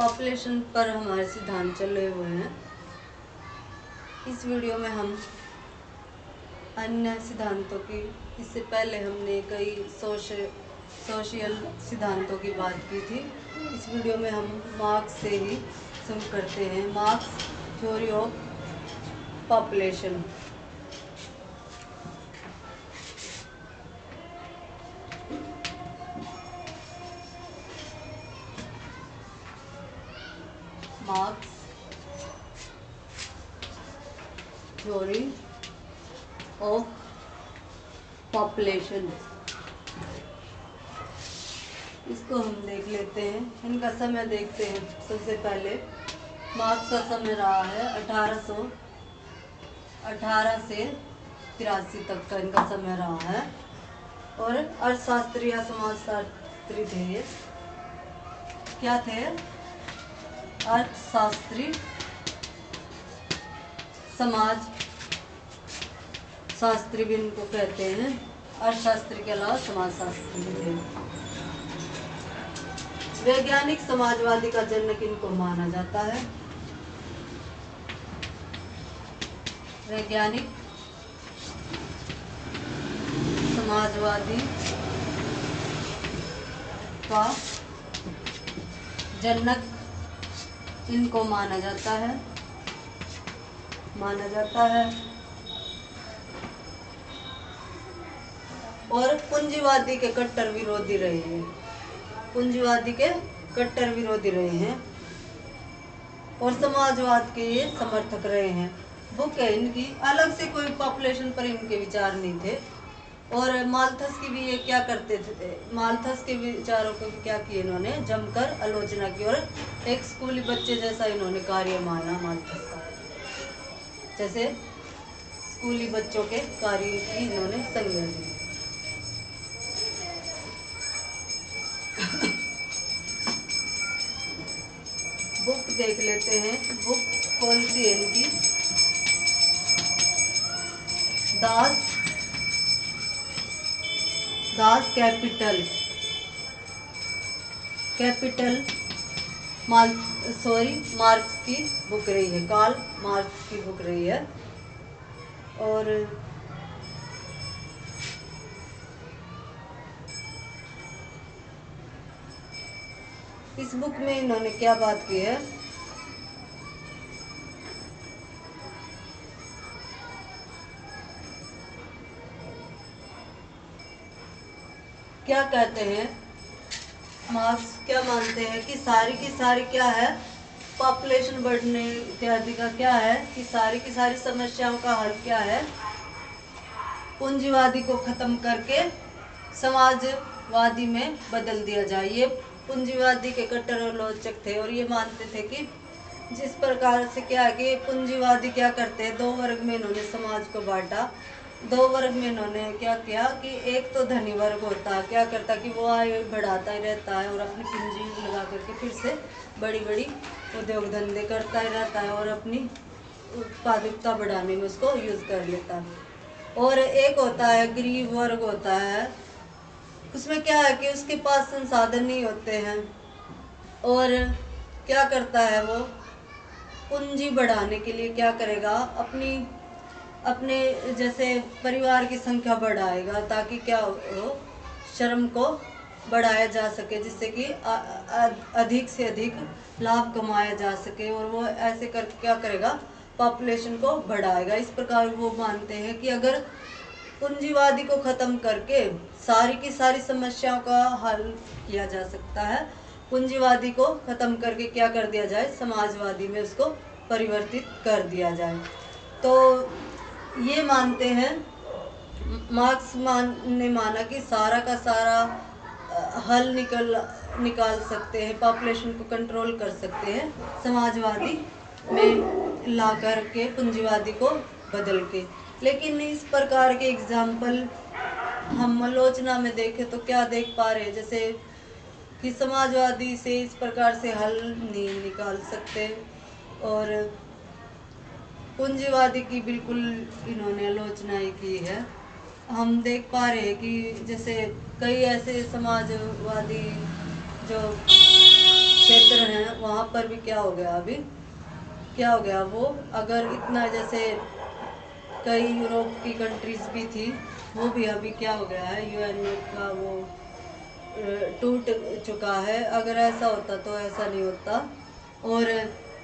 Population पर हमारे सिद्धांत चले हुए हैं। इस वीडियो में हम अन्य सिद्धांतों की, इससे पहले हमने कई सोशल सिद्धांतों की बात की थी। इस वीडियो में हम मार्क्स से ही शुरू करते हैं। Marks theory of population. Marks theory of population, इसको हम देख लेते हैं। इनका समय देखते हैं। सबसे पहले मार्क्स का समय रहा है 1818 से 83 तक का इनका समय रहा है। और अर्थशास्त्री या समाजशास्त्री थे ये। क्या थे? अर्थशास्त्री, समाज शास्त्री भी इनको कहते हैं। अर्थशास्त्री के अलावा समाजशास्त्री भी थे। वैज्ञानिक समाजवादी का जनक इनको माना जाता है। वैज्ञानिक समाजवादी का जनक इनको माना जाता है। और पूंजीवादी के कट्टर विरोधी रहे हैं। पूंजीवादी के कट्टर विरोधी रहे हैं और समाजवाद के ये समर्थक रहे हैं। बुक है इनकी। अलग से कोई पॉपुलेशन पर इनके विचार नहीं थे। और माल्थस की भी ये क्या करते थे, माल्थस के विचारों को क्या किए इन्होंने जमकर आलोचना की और एक स्कूली बच्चे जैसा इन्होंने कार्य माना माल्थस का। जैसे स्कूली बच्चों के कार्य की इन्होंने संज्ञा ली। बुक देख लेते हैं। बुक कौन सी है इनकी? दास कैपिटल मार्क्स की बुक रही है। कार्ल मार्क्स की बुक रही है। और इस बुक में इन्होंने क्या बात की है? क्या कहते हैं मार्क्स? क्या मानते हैं कि सारी की सारी क्या है, पॉपुलेशन बढ़ने इत्यादि का क्या है कि सारी की सारी समस्याओं का हल क्या है? पूंजीवादी को खत्म करके समाजवादी में बदल दिया जाए। ये पूंजीवादी के कट्टर आलोचक थे और ये मानते थे कि जिस प्रकार से क्या है कि पूंजीवादी क्या करते हैं, दो वर्ग में इन्होंने समाज को बांटा। दो वर्ग में इन्होंने क्या किया कि एक तो धनी वर्ग होता है, क्या करता कि वो आय बढ़ाता ही रहता है और अपनी पूंजी लगा करके फिर से बड़ी बड़ी उद्योग धंधे करता ही रहता है और अपनी उत्पादकता बढ़ाने में उसको यूज कर लेता है। और एक होता है गरीब वर्ग होता है, उसमें क्या है कि उसके पास संसाधन नहीं होते हैं और क्या करता है वो पूंजी बढ़ाने के लिए क्या करेगा, अपने जैसे परिवार की संख्या बढ़ाएगा ताकि क्या हो, श्रम को बढ़ाया जा सके जिससे कि अधिक से अधिक लाभ कमाया जा सके। और वो ऐसे कर क्या करेगा, पॉपुलेशन को बढ़ाएगा। इस प्रकार वो मानते हैं कि अगर पूंजीवादी को खत्म करके सारी की सारी समस्याओं का हल किया जा सकता है। पूंजीवादी को खत्म करके क्या कर दिया जाए, समाजवादी में उसको परिवर्तित कर दिया जाए। तो ये मानते हैं, मार्क्स ने माना कि सारा का सारा हल निकाल सकते हैं, पॉपुलेशन को कंट्रोल कर सकते हैं समाजवादी में ला करके पूंजीवादी को बदल के। लेकिन इस प्रकार के एग्जाम्पल हम आलोचना में देखें तो क्या देख पा रहे हैं, जैसे कि समाजवादी से इस प्रकार से हल नहीं निकाल सकते और पूंजीवादी की बिल्कुल इन्होंने आलोचना की है। हम देख पा रहे हैं कि जैसे कई ऐसे समाजवादी जो क्षेत्र हैं वहाँ पर भी क्या हो गया, अभी क्या हो गया, वो अगर इतना जैसे कई यूरोप की कंट्रीज भी थी, वो भी अभी क्या हो गया है, यूएन का वो टूट चुका है। अगर ऐसा होता तो ऐसा नहीं होता। और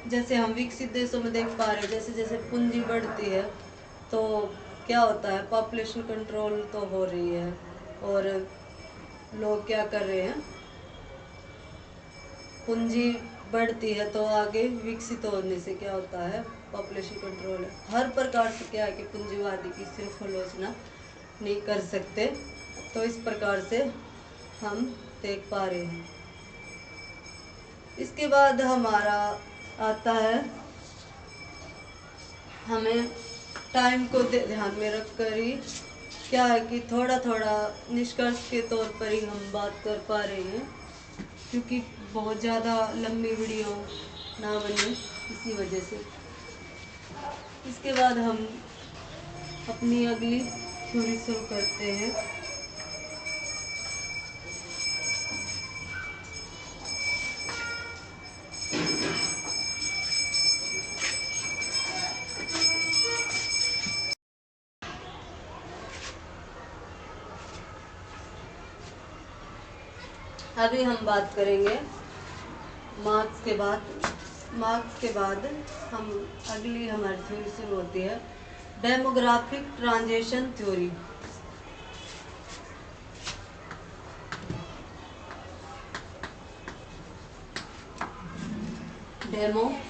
जैसे हम विकसित देशों में देख पा रहे हैं, जैसे जैसे पूंजी बढ़ती है तो क्या होता है, पॉपुलेशन कंट्रोल तो हो रही है, और लोग क्या कर रहे हैं, पूंजी बढ़ती है तो आगे विकसित होने से क्या होता है, पॉपुलेशन कंट्रोल है। हर प्रकार से क्या है कि पूंजीवादी की सिर्फ आलोचना नहीं कर सकते। तो इस प्रकार से हम देख पा रहे हैं। इसके बाद हमारा आता है, हमें टाइम को ध्यान में रखकर ही क्या है कि थोड़ा थोड़ा निष्कर्ष के तौर पर ही हम बात कर पा रहे हैं, क्योंकि बहुत ज़्यादा लंबी वीडियो ना बने इसी वजह से। इसके बाद हम अपनी अगली थ्योरी शुरू करते हैं। अभी हम बात करेंगे मार्क्स के बाद हम अगली हमारी थ्योरी शुरू होती है, demographic transition theory. Demographic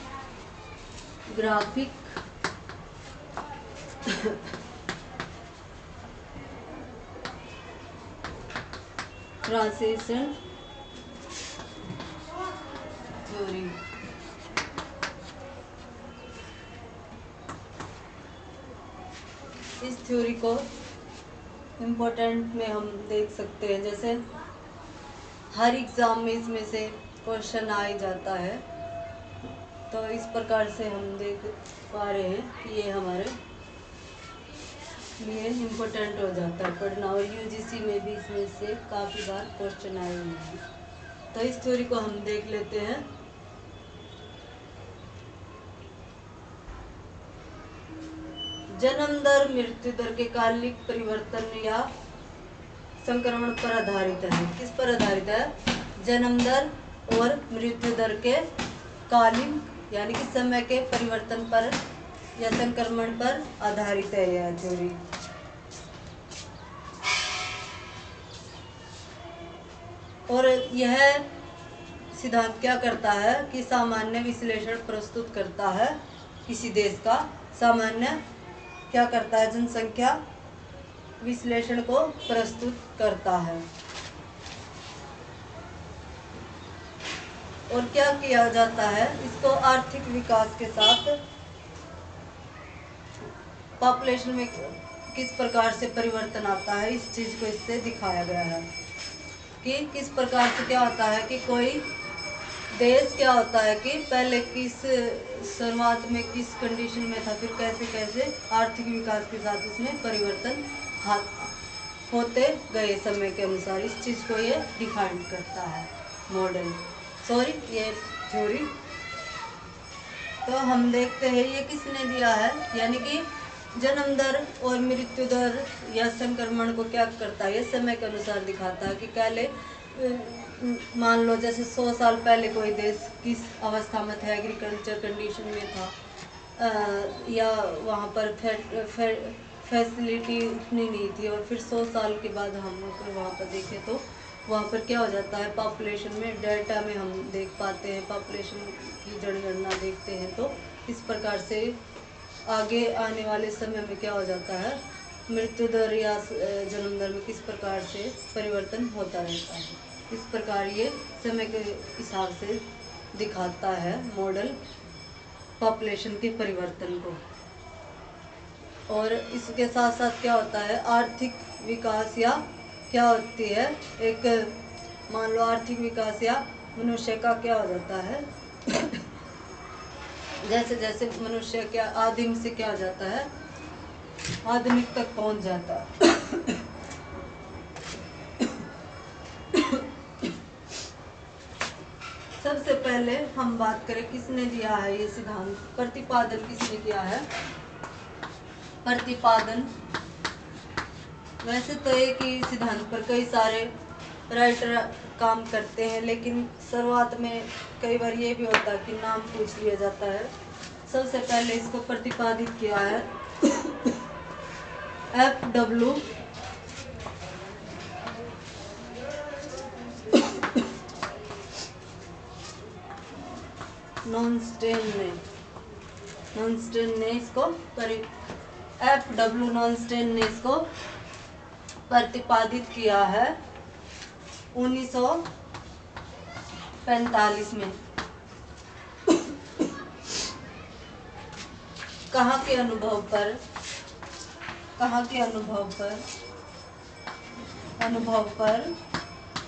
transition theory. इस थ्योरी को इम्पोर्टेंट में हम देख सकते हैं, जैसे हर एग्जाम में इसमें से क्वेश्चन आ ही जाता है। तो इस प्रकार से हम देख पा रहे हैं कि ये हमारे लिए इम्पोर्टेंट हो जाता है पढ़ना, और यूजीसी में भी इसमें से काफ़ी बार क्वेश्चन आए हुए हैं। तो इस थ्योरी को हम देख लेते हैं। जन्म दर मृत्यु दर के कालिक परिवर्तन या संक्रमण पर आधारित है। किस पर आधारित है? जन्म दर और मृत्यु दर के कालिक यानी कि समय के परिवर्तन पर या संक्रमण पर आधारित है यह थ्योरी। और यह सिद्धांत क्या करता है कि सामान्य विश्लेषण प्रस्तुत करता है किसी देश का। सामान्य क्या करता है? जनसंख्या विश्लेषण को प्रस्तुत करता है। और क्या किया जाता है, इसको आर्थिक विकास के साथ पॉपुलेशन में किस प्रकार से परिवर्तन आता है, इस चीज को इससे दिखाया गया है कि किस प्रकार से क्या होता है कि कोई देश क्या होता है कि पहले किस शुरुआत में किस कंडीशन में था, फिर कैसे कैसे आर्थिक विकास के साथ उसमें परिवर्तन होते गए समय के अनुसार। इस चीज को ये डिफाइन करता है मॉडल, ये थ्योरी। तो हम देखते हैं ये किसने दिया है, यानी कि जन्म दर और मृत्यु दर या संक्रमण को क्या करता है, ये समय के अनुसार दिखाता है कि पहले मान लो जैसे 100 साल पहले कोई देश किस अवस्था में था, एग्रीकल्चर कंडीशन में था, या वहाँ पर फैसिलिटी उतनी नहीं थी, और फिर 100 साल के बाद हम अगर वहाँ पर देखें तो वहाँ पर क्या हो जाता है, पॉपुलेशन में डेटा में हम देख पाते हैं, पॉपुलेशन की जनगणना देखते हैं, तो इस प्रकार से आगे आने वाले समय में क्या हो जाता है, मृत्यु दर या जन्म दर में किस प्रकार से परिवर्तन होता रहता है। इस प्रकार ये समय के हिसाब से दिखाता है मॉडल पॉपुलेशन के परिवर्तन को। और इसके साथ साथ क्या होता है, आर्थिक विकास या क्या होती है, एक मान लो आर्थिक विकास या मनुष्य का क्या हो जाता है जैसे जैसे मनुष्य क्या आदिम से क्या हो जाता है, आधुनिक तक पहुंच जाता है सबसे पहले हम बात करें किसने दिया है ये सिद्धांत, प्रतिपादन किसने किया है। प्रतिपादन वैसे तो एक ही सिद्धांत पर कई सारे राइटर काम करते हैं, लेकिन शुरुआत में कई बार ये भी होता है कि नाम पूछ लिया जाता है। सबसे पहले इसको प्रतिपादित किया है F.W. नॉनस्टेन ने इसको F.W. नॉनस्टेन ने इसको प्रतिपादित किया है 1945 में। कहाँ के अनुभव पर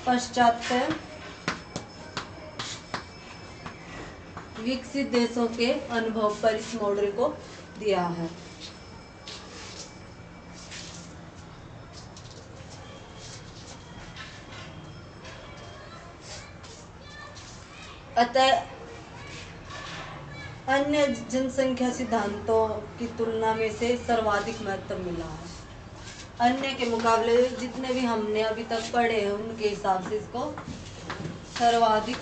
पाश्चात्य विकसित देशों के अनुभव पर इस मॉडल को दिया है। अतः अन्य जनसंख्या सिद्धांतों की तुलना में से सर्वाधिक महत्व मिला है। अन्य के मुकाबले जितने भी हमने अभी तक पढ़े हैं उनके हिसाब से इसको सर्वाधिक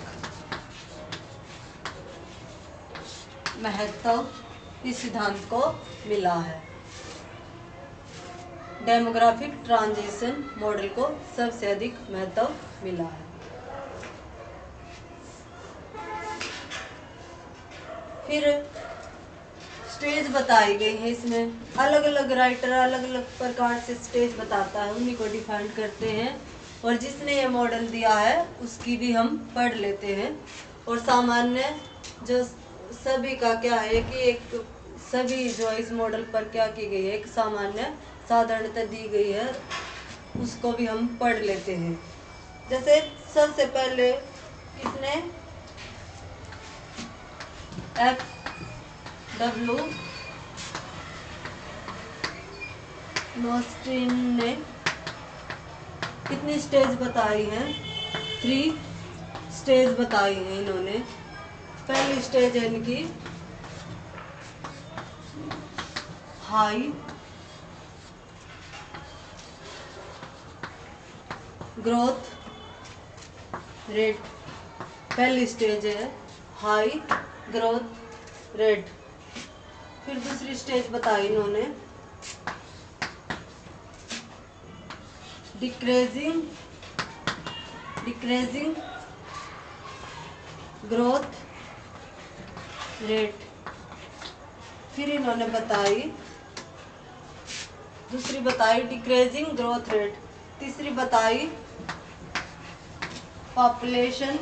महत्व इस सिद्धांत को मिला है। डेमोग्राफिक ट्रांजिशन मॉडल को सबसे अधिक महत्व मिला है। फिर स्टेज बताई गई है, इसमें अलग अलग राइटर अलग अलग प्रकार से स्टेज बताता है, उन्हीं को डिफाइन करते हैं। और जिसने ये मॉडल दिया है उसकी भी हम पढ़ लेते हैं। और सामान्य जो सभी का क्या है कि एक सभी जो इस मॉडल पर क्या की गई है, एक सामान्य साधारणता दी गई है, उसको भी हम पढ़ लेते हैं। जैसे सबसे पहले किसने F.W. नॉनस्टेन ने कितनी स्टेज बताई हैं, 3 स्टेज बताई हैं इन्होंने। पहली स्टेज है इनकी हाई ग्रोथ रेट, पहली स्टेज है हाई ग्रोथ रेट। फिर दूसरी स्टेज बताई इन्होंने डिक्रीजिंग ग्रोथ रेट। फिर इन्होंने दूसरी बताई डिक्रीजिंग ग्रोथ रेट। तीसरी बताई पॉपुलेशन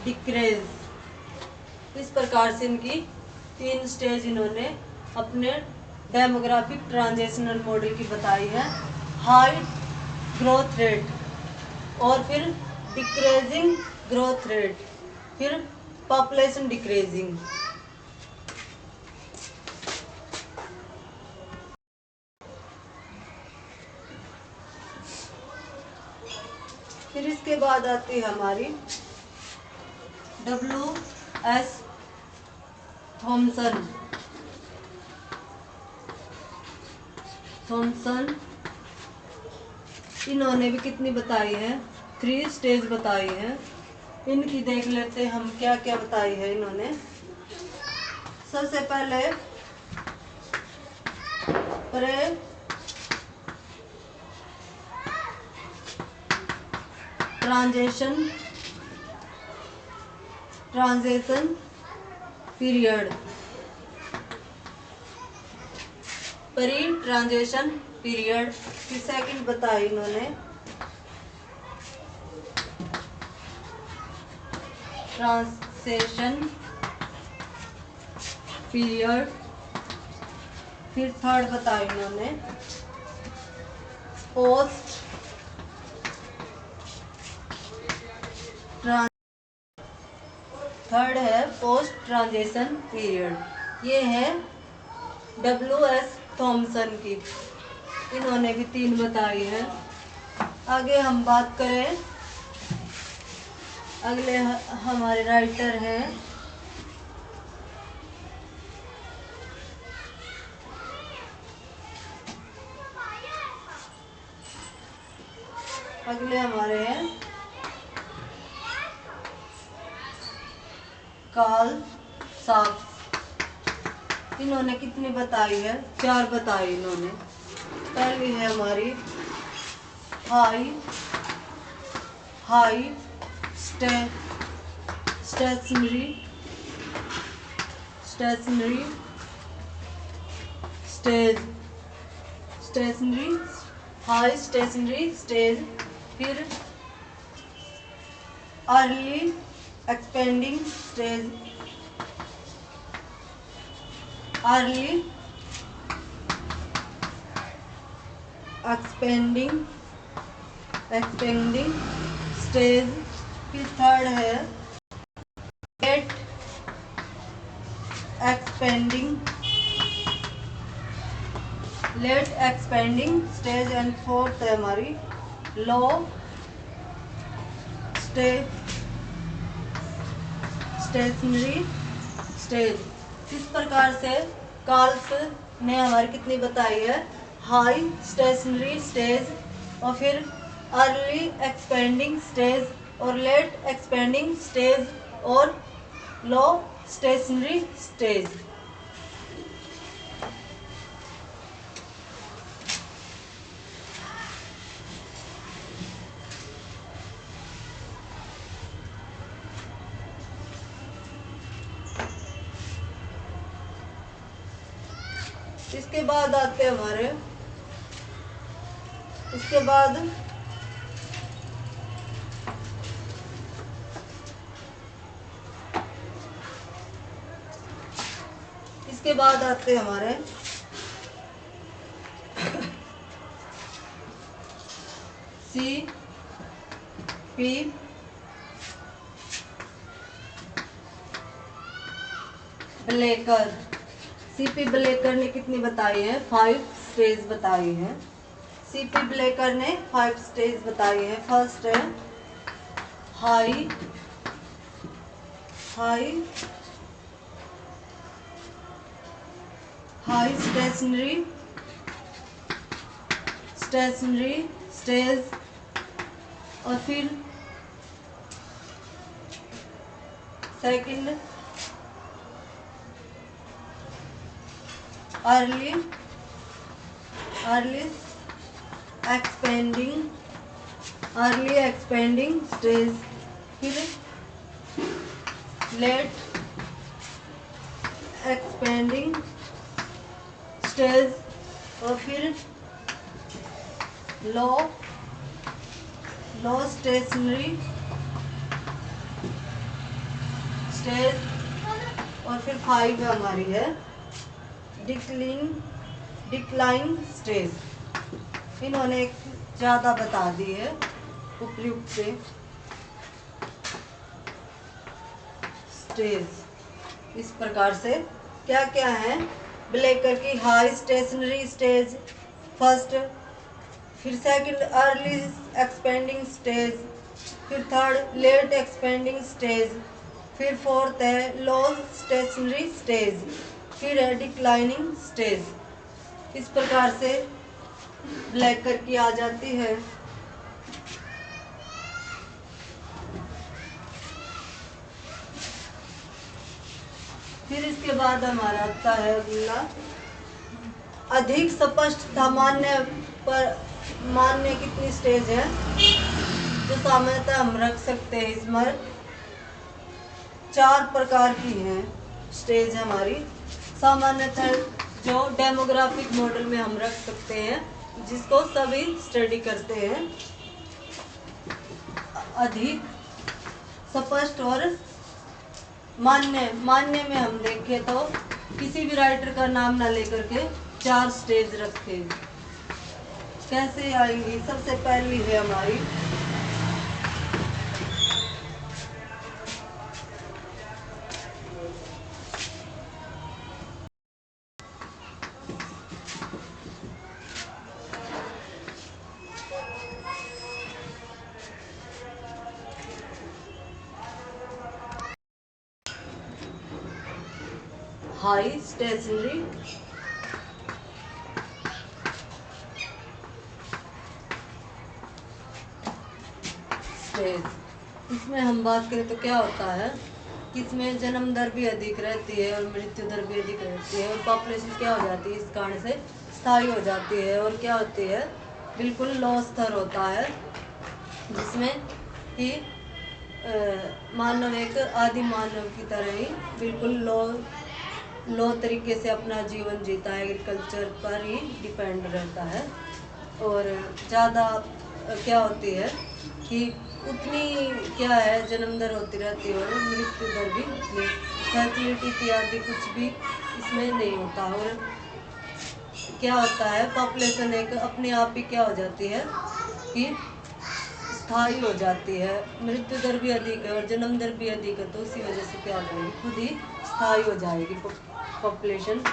डिक्रीज। इस प्रकार से इनकी 3 स्टेज इन्होंने अपने डेमोग्राफिक ट्रांजिशनल मॉडल की बताई है। हाई ग्रोथ रेट और फिर डिक्रीजिंग ग्रोथ रेट, फिर पॉपुलेशन डिक्रीजिंग। फिर इसके बाद आती है हमारी W.S. थॉमसन। इन्होंने भी कितनी बताई है, 3 स्टेज बताई है। इनकी देख लेते हैं हम क्या क्या बताई है इन्होंने। सबसे पहले ट्रांजिशन पीरियड, ट्रांजिशन पीरियड। फिर सेकंड बताई इन्होंने ट्रांजिशन पीरियड। फिर थर्ड बताई इन्होंने पोस्ट ट्रांजिशन पीरियड। ये है W.S. थॉमसन की, इन्होंने भी 3 बताई है। आगे हम बात करें अगले हमारे राइटर हैं कार्ल साक्स। इन्होंने कितनी बताई है? 4 बताई इन्होंने। पहली है हमारी high stationary high stationary stage. फिर early expanding stage, expanding stage. फिर थर्ड है late expanding stage. And fourth है हमारी लो स्टेशनरी स्टेज। इस प्रकार से कार्ल्स ने हमारी कितनी बताई है? हाई स्टेशनरी स्टेज, और फिर अर्ली एक्सपेंडिंग स्टेज, और लेट एक्सपेंडिंग स्टेज, और लो स्टेशनरी स्टेज। इसके बाद आते हैं हमारे इसके बाद आते हैं हमारे CP ब्लेकर ने कितनी बताई है? 5 स्टेज बताई है। CP ब्लेकर ने 5 स्टेज बताई है। फर्स्ट है हाई स्टेशनरी स्टेज, और फिर सेकंड अर्ली एक्सपेंडिंग स्टेज, फिर लेट एक्सपेंडिंग स्टेज, और फिर लो स्टेशनरी स्टेज, और फिर 5 हमारी है डिक्लाइन स्टेज। इन्होंने ज़्यादा बता दी है उपयुक्त से स्टेज। इस प्रकार से क्या क्या है ब्लेकर की? हाई स्टेशनरी स्टेज फर्स्ट, फिर सेकंड अर्ली एक्सपेंडिंग स्टेज, फिर थर्ड लेट एक्सपेंडिंग स्टेज, फिर फोर्थ है लो स्टेशनरी स्टेज, फिर है डिक्लाइनिंग स्टेज। इस प्रकार से ब्लेकर की आ जाती है। फिर इसके बाद हमारा आता है अगला अधिक स्पष्ट मान्य कितनी स्टेज है जो सामान्यतः हम रख सकते हैं? इसमें 4 प्रकार की हैं स्टेज हमारी सामान्यतः जो डेमोग्राफिक मॉडल में हम रख सकते हैं, जिसको सभी स्टडी करते हैं। अधिक स्पष्ट और मान्य में हम देखें तो किसी भी राइटर का नाम ना लेकर के 4 स्टेज रखे। कैसे आएंगी? सबसे पहली है हमारी हाई स्टेशनरी स्टेज। इसमें हम बात करें तो क्या होता है कि इसमें जन्म दर भी अधिक रहती है और मृत्यु दर भी अधिक रहती है, और पॉपुलेशन क्या हो जाती है इस कारण से स्थायी हो जाती है, और क्या होती है बिल्कुल लो स्तर होता है, जिसमें कि मानव एक आदि मानव की तरह ही बिल्कुल लो तरीके से अपना जीवन जीता है, एग्रीकल्चर पर ही डिपेंड रहता है। और ज़्यादा क्या होती है कि उतनी क्या है जन्म दर होती रहती है और मृत्यु दर भी उतनी, फर्टिलिटी इत्यादि कुछ भी इसमें नहीं होता। और क्या होता है पॉपुलेशन एक अपने आप ही क्या हो जाती है कि स्थायी हो जाती है, मृत्यु दर भी अधिक है और जन्म दर भी अधिक है, तो उसी वजह से क्या हो जाएगी खुद ही स्थायी हो जाएगी पॉपुलेशन,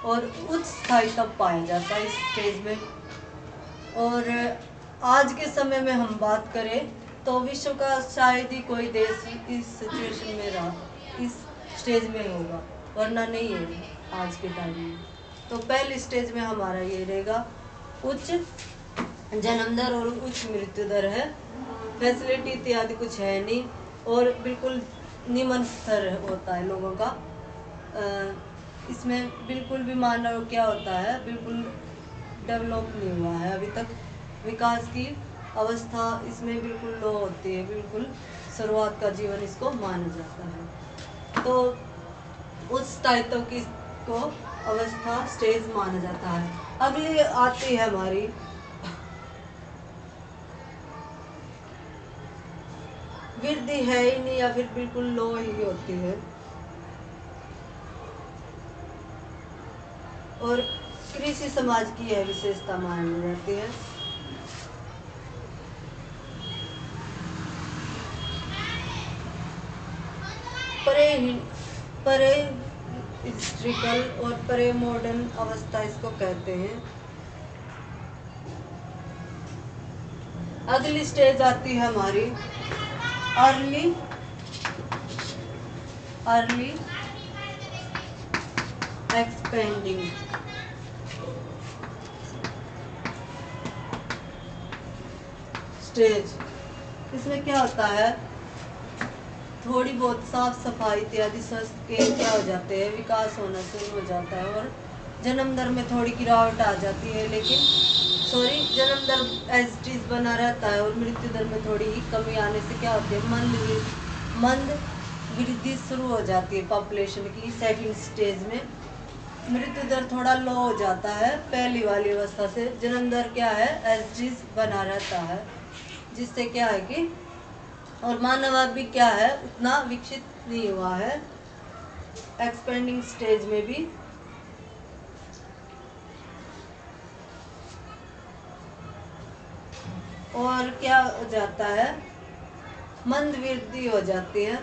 और उच्च स्थायी तब पाया जाता है इस स्टेज में। और आज के समय में हम बात करें तो विश्व का शायद ही कोई देश इस सिचुएशन में रहा, इस स्टेज में होगा, वरना नहीं है आज के टाइम में। तो पहली स्टेज में हमारा ये रहेगा उच्च जन्म दर और उच्च मृत्यु दर है, फैसिलिटी इत्यादि कुछ है नहीं, और बिल्कुल निम्न स्तर होता है लोगों का। इसमें बिल्कुल भी मानव क्या होता है बिल्कुल डेवलप नहीं हुआ है अभी तक, विकास की अवस्था इसमें बिल्कुल लो होती है, बिल्कुल शुरुआत का जीवन इसको माना जाता है। तो उस स्थायित्व की को अवस्था स्टेज माना जाता है। अगली आती है हमारी वृद्धि है ही नहीं या फिर बिल्कुल लो ही होती है, और कृषि समाज की यह विशेषता मानी जाती है। परे हिस्ट्रिकल और परे मॉडर्न अवस्था इसको कहते हैं। अगली स्टेज आती है हमारी अर्ली एक्सपेंडिंग स्टेज। इसमें क्या होता है थोड़ी बहुत साफ सफाई इत्यादि स्वास्थ्य के क्या हो जाते हैं विकास होना शुरू हो जाता है, और जन्म दर में थोड़ी गिरावट आ जाती है, लेकिन जन्म दर एज इट इज बना रहता है, और मृत्यु दर में थोड़ी ही कमी आने से क्या होती है मंद वृद्धि शुरू हो जाती है पॉपुलेशन की। सेकंड स्टेज में मृत्यु दर थोड़ा लो हो जाता है पहली वाली अवस्था से, जन्म दर क्या है एज इट इज बना रहता है, जिससे क्या है कि और मानव भी क्या है उतना विकसित नहीं हुआ है एक्सपेंडिंग स्टेज में भी। और क्या हो जाता है मंद वृद्धि हो जाती है।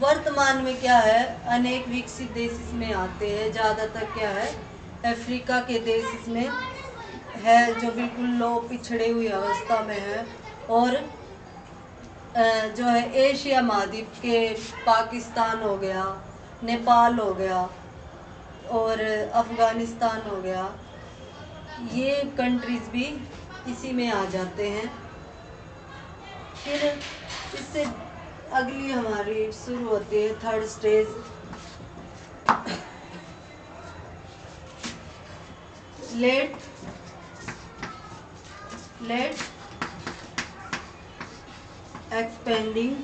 वर्तमान में क्या है अनेक विकसित देश इसमें आते हैं, ज़्यादातर क्या है अफ्रीका के देश इसमें है जो बिल्कुल लो पिछड़े हुई अवस्था में है, और जो है एशिया महाद्वीप के पाकिस्तान हो गया, नेपाल हो गया और अफगानिस्तान हो गया, ये कंट्रीज भी इसी में आ जाते हैं। फिर इससे अगली हमारी शुरू होती है third stage late expanding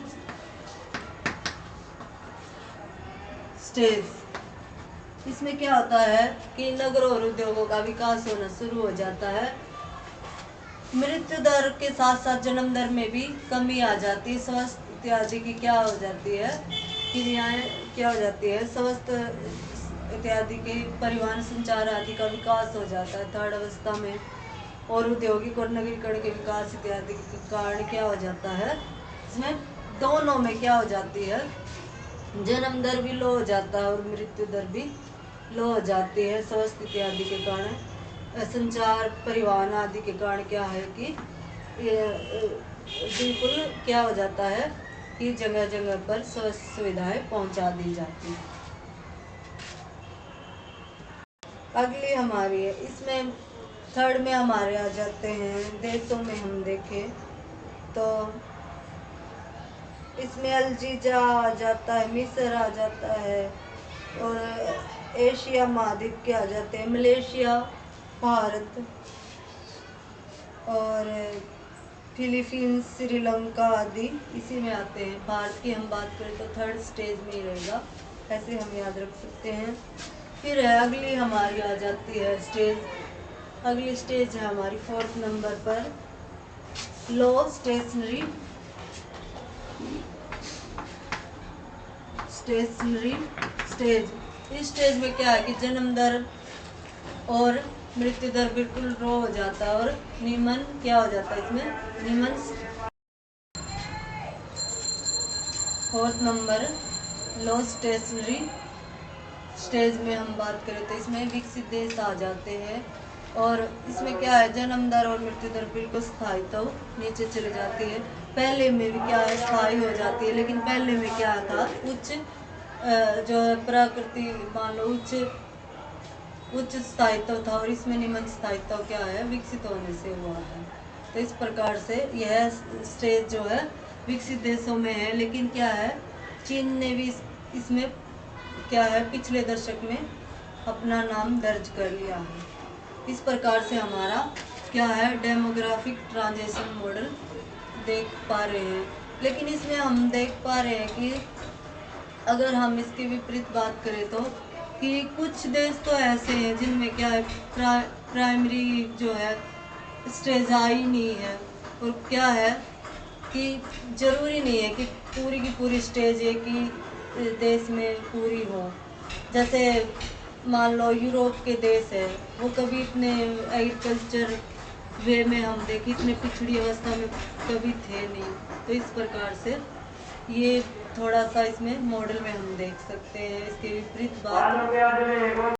stage. इसमें क्या होता है कि नगरों और उद्योगों का विकास होना शुरू हो जाता है, मृत्यु दर के साथ साथ जन्म दर में भी कमी आ जाती है, स्वास्थ्य इत्यादि की क्या हो जाती है क्रियाएं क्या हो जाती है, स्वास्थ्य इत्यादि के परिवहन संचार आदि का विकास हो जाता है थर्ड अवस्था में, और औद्योगिक और नगरीकरण के विकास इत्यादि के कारण क्या हो जाता है इसमें दोनों में क्या हो जाती है जन्म दर भी लो हो जाता है और मृत्यु दर भी लो हो जाती है, स्वास्थ्य इत्यादि के कारण संचार परिवहन आदि के कारण क्या है कि बिल्कुल क्या हो जाता है कि जगह जगह पर स्वास्थ्य सुविधाएं पहुंचा दी जाती हैं। अगली हमारी है, इसमें थर्ड में हमारे आ जाते हैं देशों में हम देखें तो इसमें अल्जीजा आ जाता है, मिस्र आ जाता है और एशिया महाद्वीप के आ जाते हैं मलेशिया, भारत और फिलीपींस, श्रीलंका आदि इसी में आते हैं। भारत की हम बात करें तो थर्ड स्टेज में ही रहेगा, ऐसे हम याद रख सकते हैं। फिर है अगली हमारी आ जाती है स्टेज, अगली स्टेज है हमारी फोर्थ नंबर पर लो स्टेशनरी स्टेज। इस स्टेज में क्या है कि जन्म दर और मृत्यु दर बिल्कुल रो हो जाता है और निमन क्या हो जाता है, इसमें निमन। फोर्थ नंबर लो स्टेशनरी स्टेज में हम बात करें तो इसमें विकसित देश आ जाते हैं और इसमें क्या है जन्म दर और मृत्यु दर बिल्कुल स्थायी तो नीचे चले जाती है। पहले में भी क्या है स्थायी हो जाती है, लेकिन पहले में क्या था उच्च जो है प्रकृति मान लो उच्च स्थायित्व था और इसमें निम्न स्थायित्व क्या है विकसित होने से हुआ है। तो इस प्रकार से यह स्टेज जो है विकसित देशों में है, लेकिन क्या है चीन ने भी इसमें क्या है पिछले दशक में अपना नाम दर्ज कर लिया है। इस प्रकार से हमारा क्या है डेमोग्राफिक ट्रांजिशन मॉडल देख पा रहे हैं। लेकिन इसमें हम देख पा रहे हैं कि अगर हम इसके विपरीत बात करें तो कि कुछ देश तो ऐसे हैं जिनमें क्या है प्राइमरी जो है स्टेज आई नहीं है और क्या है कि जरूरी नहीं है कि पूरी की पूरी स्टेज एक ही देश में पूरी हो। जैसे मान लो यूरोप के देश है वो कभी इतने एग्रीकल्चर वे में हम देखें इतने पिछड़ी अवस्था में कभी थे नहीं। तो इस प्रकार से ये थोड़ा सा इसमें मॉडल में हम देख सकते हैं इसके विपरीत बात।